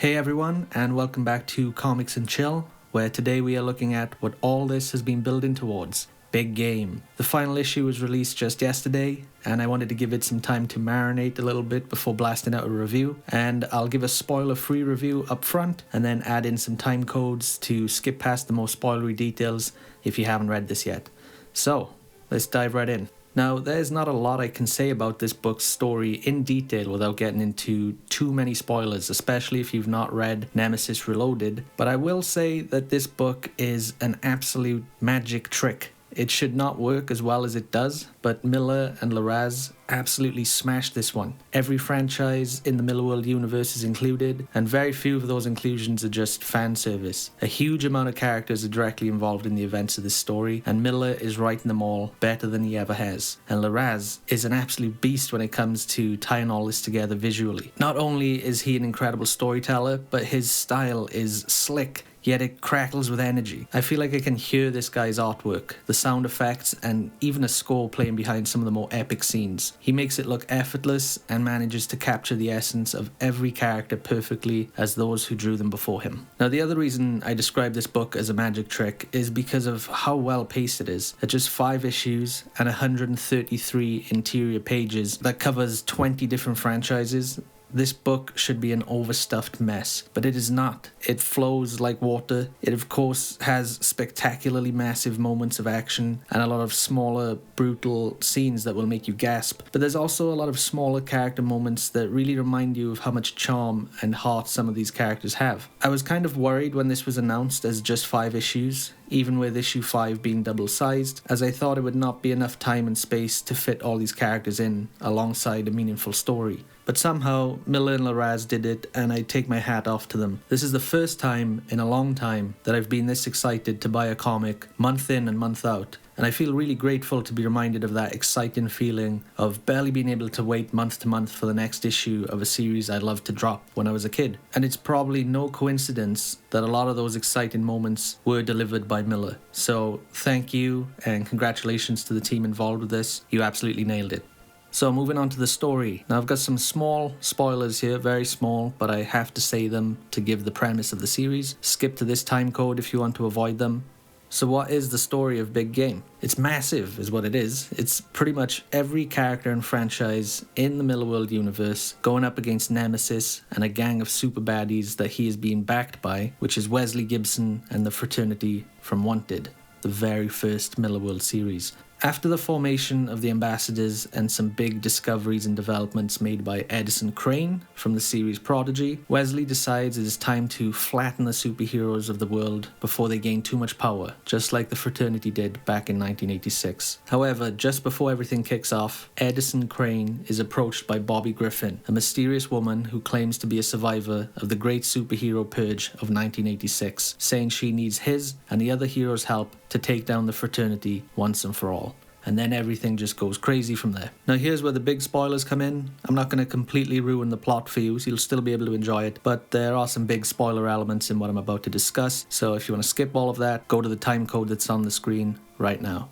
Hey everyone, and welcome back to Comics and Chill, where today we are looking at what all this has been building towards. Big game. The final issue was released just yesterday, and I wanted to give it some time to marinate a little bit before blasting out a review, and I'll give a spoiler-free review up front, and then add in some time codes to skip past the more spoilery details if you haven't read this yet. So, let's dive right in. Now, there's not a lot I can say about this book's story in detail without getting into too many spoilers, especially if you've not read Nemesis Reloaded, but I will say that this book is an absolute magic trick. It should not work as well as it does, but Millar and Larraz absolutely smashed this one. Every franchise in the Millar universe is included, and very few of those inclusions are just fan service. A huge amount of characters are directly involved in the events of this story, and Millar is writing them all better than he ever has. And Larraz is an absolute beast when it comes to tying all this together visually. Not only is he an incredible storyteller, but his style is slick, yet it crackles with energy. I feel like I can hear this guy's artwork, the sound effects, and even a score playing behind some of the more epic scenes. He makes it look effortless and manages to capture the essence of every character perfectly as those who drew them before him. Now, the other reason I describe this book as a magic trick is because of how well paced it is. At just 5 issues and 133 interior pages that covers 20 different franchises, this book should be an overstuffed mess, but it is not. It flows like water. It, of course, has spectacularly massive moments of action and a lot of smaller, brutal scenes that will make you gasp. But there's also a lot of smaller character moments that really remind you of how much charm and heart some of these characters have. I was kind of worried when this was announced as just 5 issues, even with issue 5 being double-sized, as I thought it would not be enough time and space to fit all these characters in alongside a meaningful story. But somehow, Millar and Larraz did it, and I take my hat off to them. This is the first time in a long time that I've been this excited to buy a comic month in and month out. And I feel really grateful to be reminded of that exciting feeling of barely being able to wait month to month for the next issue of a series I loved to drop when I was a kid. And it's probably no coincidence that a lot of those exciting moments were delivered by Millar. So thank you and congratulations to the team involved with this. You absolutely nailed it. So moving on to the story. Now I've got some small spoilers here, very small, but I have to say them to give the premise of the series. Skip to this time code if you want to avoid them. So what is the story of Big Game? It's massive is what it is. It's pretty much every character and franchise in the Millar universe going up against Nemesis and a gang of super baddies that he is being backed by, which is Wesley Gibson and the Fraternity from Wanted, the very first Millar series. After the formation of the Ambassadors and some big discoveries and developments made by Edison Crane from the series Prodigy, Wesley decides it is time to flatten the superheroes of the world before they gain too much power, just like the Fraternity did back in 1986. However, just before everything kicks off, Edison Crane is approached by Bobby Griffin, a mysterious woman who claims to be a survivor of the great superhero purge of 1986, saying she needs his and the other heroes' help to take down the Fraternity once and for all. And then everything just goes crazy from there. Now here's where the big spoilers come in. I'm not going to completely ruin the plot for you, so you'll still be able to enjoy it, but there are some big spoiler elements in what I'm about to discuss, so if you want to skip all of that, go to the time code that's on the screen right now.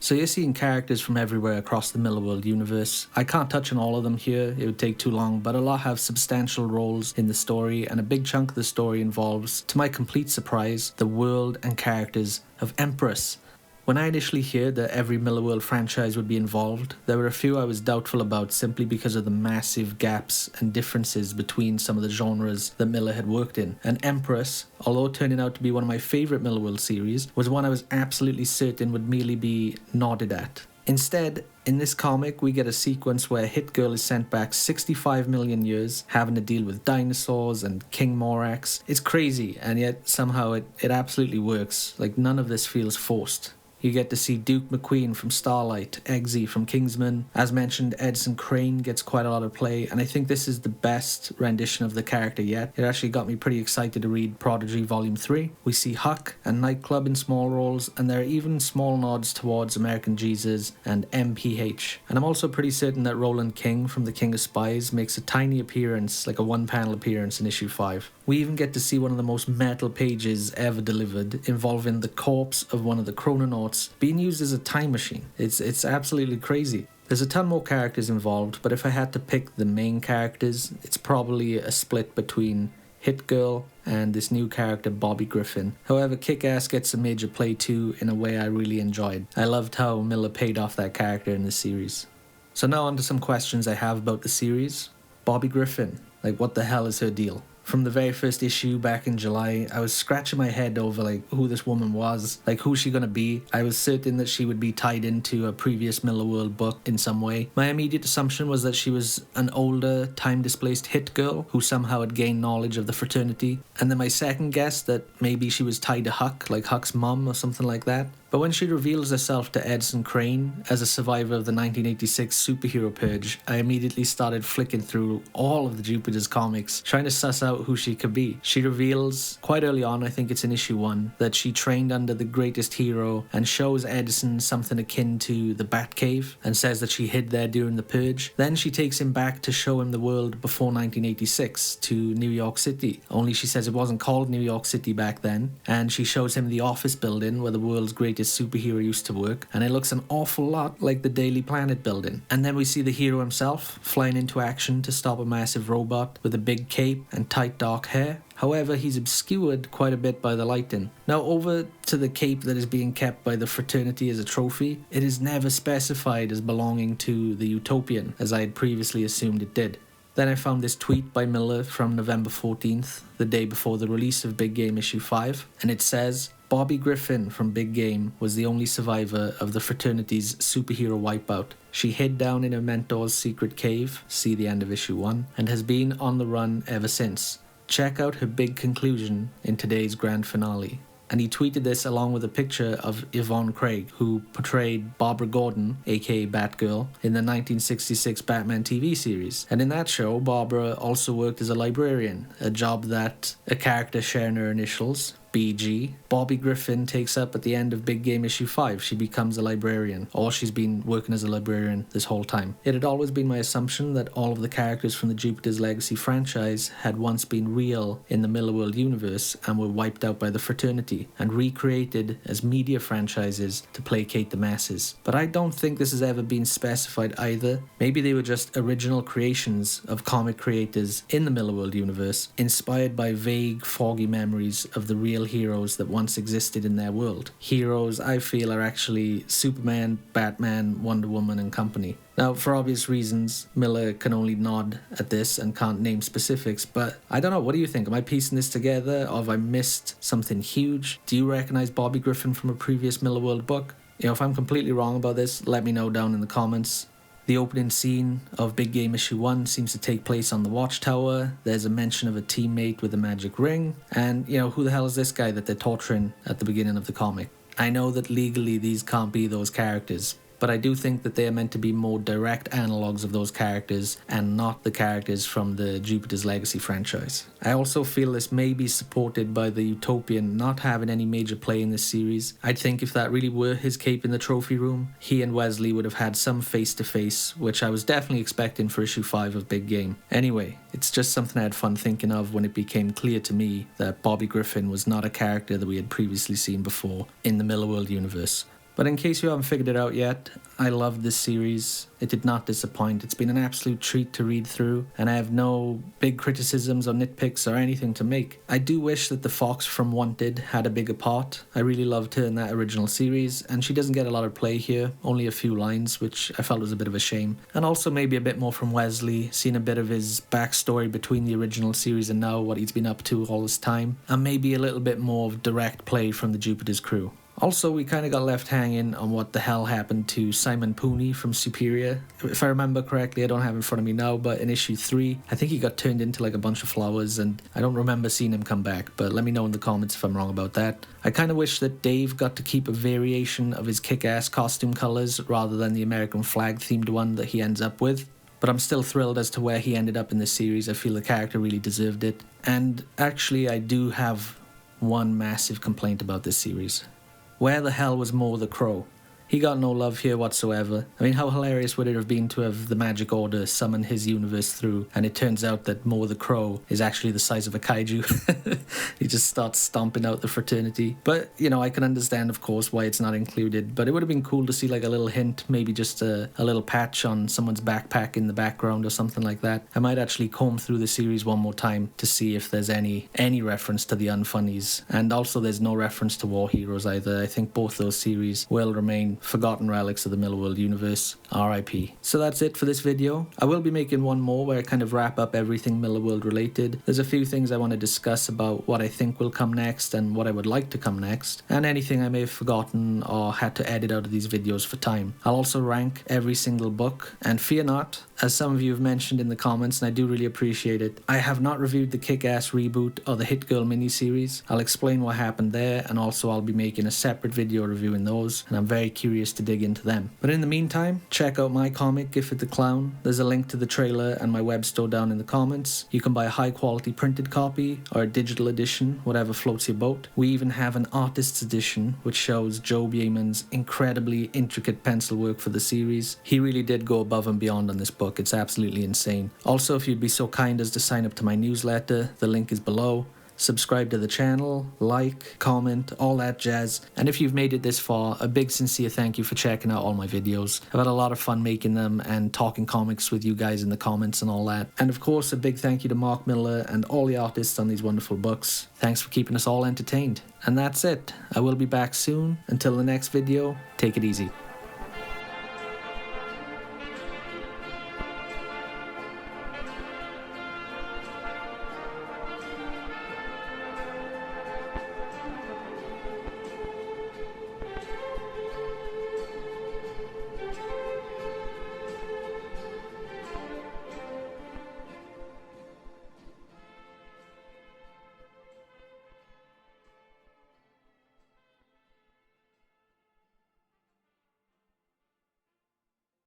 So you're seeing characters from everywhere across the Millar universe. I can't touch on all of them here, it would take too long, but a lot have substantial roles in the story, and a big chunk of the story involves, to my complete surprise, the world and characters of Empress. When I initially heard that every Millar franchise would be involved, there were a few I was doubtful about simply because of the massive gaps and differences between some of the genres that Millar had worked in. And Empress, although turning out to be one of my favourite Millar series, was one I was absolutely certain would merely be nodded at. Instead, in this comic, we get a sequence where Hit Girl is sent back 65 million years, having to deal with dinosaurs and King Morax. It's crazy, and yet somehow it absolutely works. Like, none of this feels forced. You get to see Duke McQueen from Starlight, Eggsy from Kingsman. As mentioned, Edison Crane gets quite a lot of play, and I think this is the best rendition of the character yet. It actually got me pretty excited to read Prodigy Volume 3. We see Huck and Nightclub in small roles, and there are even small nods towards American Jesus and MPH. And I'm also pretty certain that Roland King from The King of Spies makes a tiny appearance, like a one-panel appearance in issue 5. We even get to see one of the most metal pages ever delivered, involving the corpse of one of the Chrononauts being used as a time machine. It's absolutely crazy. There's a ton more characters involved, but if I had to pick the main characters, it's probably a split between Hit Girl and this new character Bobby Griffin. However, Kick-Ass gets a major play too in a way I really enjoyed. I loved how Millar paid off that character in the series. So now on to some questions I have about the series. Bobby Griffin, like what the hell is her deal? From the very first issue back in July, I was scratching my head over who this woman was, who's she gonna be. I was certain that she would be tied into a previous Miller World book in some way. My immediate assumption was that she was an older, time-displaced hit girl who somehow had gained knowledge of the fraternity. And then my second guess that maybe she was tied to Huck, like Huck's mum or something like that. But when she reveals herself to Edson Crane as a survivor of the 1986 superhero purge, I immediately started flicking through all of the Jupiter's comics, trying to suss out who she could be. She reveals, quite early on, I think it's in issue 1, that she trained under the greatest hero and shows Edison something akin to the Batcave and says that she hid there during the purge. Then she takes him back to show him the world before 1986 to New York City, only she says it wasn't called New York City back then, and she shows him the office building where the world's greatest superhero used to work, and it looks an awful lot like the Daily Planet building. And then we see the hero himself flying into action to stop a massive robot with a big cape and tight dark hair. However, he's obscured quite a bit by the lighting. Now over to the cape that is being kept by the fraternity as a trophy. It is never specified as belonging to the Utopian, as I had previously assumed it did. Then I found this tweet by Millar from November 14th, the day before the release of Big Game issue 5, and it says, Bobby Griffin from Big Game was the only survivor of the fraternity's superhero wipeout. She hid down in her mentor's secret cave, see the end of issue 1, and has been on the run ever since. Check out her big conclusion in today's grand finale. And he tweeted this along with a picture of Yvonne Craig, who portrayed Barbara Gordon, aka Batgirl, in the 1966 Batman TV series. And in that show, Barbara also worked as a librarian, a job that a character sharing her initials, BG, Bobby Griffin takes up at the end of Big Game issue 5. She becomes a librarian, or she's been working as a librarian this whole time. It had always been my assumption that all of the characters from the Jupiter's Legacy franchise had once been real in the Miller World universe and were wiped out by the fraternity and recreated as media franchises to placate the masses. But I don't think this has ever been specified either. Maybe they were just original creations of comic creators in the Miller World universe, inspired by vague, foggy memories of the real heroes that once existed in their world. Heroes I feel are actually Superman, Batman, Wonder Woman and company. Now, for obvious reasons, Millar can only nod at this and can't name specifics, but I don't know, what do you think? Am I piecing this together, or have I missed something huge? Do you recognize Bobby Griffin from a previous Miller World book? If I'm completely wrong about this, let me know down in the comments. The opening scene of Big Game issue 1 seems to take place on the Watchtower. There's a mention of a teammate with a magic ring. And, who the hell is this guy that they're torturing at the beginning of the comic? I know that legally these can't be those characters, but I do think that they are meant to be more direct analogues of those characters and not the characters from the Jupiter's Legacy franchise. I also feel this may be supported by the Utopian not having any major play in this series. I think if that really were his cape in the trophy room, he and Wesley would have had some face-to-face, which I was definitely expecting for issue 5 of Big Game. Anyway, it's just something I had fun thinking of when it became clear to me that Bobby Griffin was not a character that we had previously seen before in the Miller World universe. But in case you haven't figured it out yet, I love this series. It did not disappoint. It's been an absolute treat to read through, and I have no big criticisms or nitpicks or anything to make. I do wish that the Fox from Wanted had a bigger part. I really loved her in that original series, and she doesn't get a lot of play here, only a few lines, which I felt was a bit of a shame. And also maybe a bit more from Wesley, seeing a bit of his backstory between the original series and now, what he's been up to all this time, and maybe a little bit more of direct play from the Jupiter's crew. Also, we kind of got left hanging on what the hell happened to Simon Pooney from Superior. If I remember correctly, I don't have it in front of me now, but in issue 3, I think he got turned into a bunch of flowers, and I don't remember seeing him come back, but let me know in the comments if I'm wrong about that. I kind of wish that Dave got to keep a variation of his kick-ass costume colours rather than the American flag themed one that he ends up with. But I'm still thrilled as to where he ended up in this series. I feel the character really deserved it. And actually, I do have one massive complaint about this series. Where the hell was Mo the Crow? He got no love here whatsoever. I mean, how hilarious would it have been to have the Magic Order summon his universe through, and it turns out that Mo the Crow is actually the size of a kaiju. He just starts stomping out the fraternity. But, you know, I can understand, of course, why it's not included, but it would have been cool to see like a little hint, maybe just a little patch on someone's backpack in the background or something like that. I might actually comb through the series one more time to see if there's any reference to the Unfunnies. And also there's no reference to War Heroes either. I think both those series will remain forgotten relics of the Millarworld universe. R.I.P. So that's it for this video. I will be making one more where I kind of wrap up everything Millarworld related. There's a few things I want to discuss about what I think will come next and what I would like to come next, and anything I may have forgotten or had to edit out of these videos for time. I'll also rank every single book, and fear not, as some of you have mentioned in the comments, and I do really appreciate it, I have not reviewed the Kick-Ass reboot or the Hit Girl miniseries. I'll explain what happened there, and also I'll be making a separate video reviewing those, and I'm very curious to dig into them. But in the meantime, check out my comic, Griffin the Clown. There's a link to the trailer and my web store down in the comments. You can buy a high quality printed copy or a digital edition, whatever floats your boat. We even have an artist's edition, which shows Joe Yeaman's incredibly intricate pencil work for the series. He really did go above and beyond on this book. It's absolutely insane. Also, if you'd be so kind as to sign up to my newsletter, the link is below. Subscribe to the channel, like, comment, all that jazz. And if you've made it this far, a big sincere thank you for checking out all my videos. I've had a lot of fun making them and talking comics with you guys in the comments and all that. And of course, a big thank you to Mark Miller and all the artists on these wonderful books. Thanks for keeping us all entertained. And that's it. I will be back soon. Until the next video, take it easy.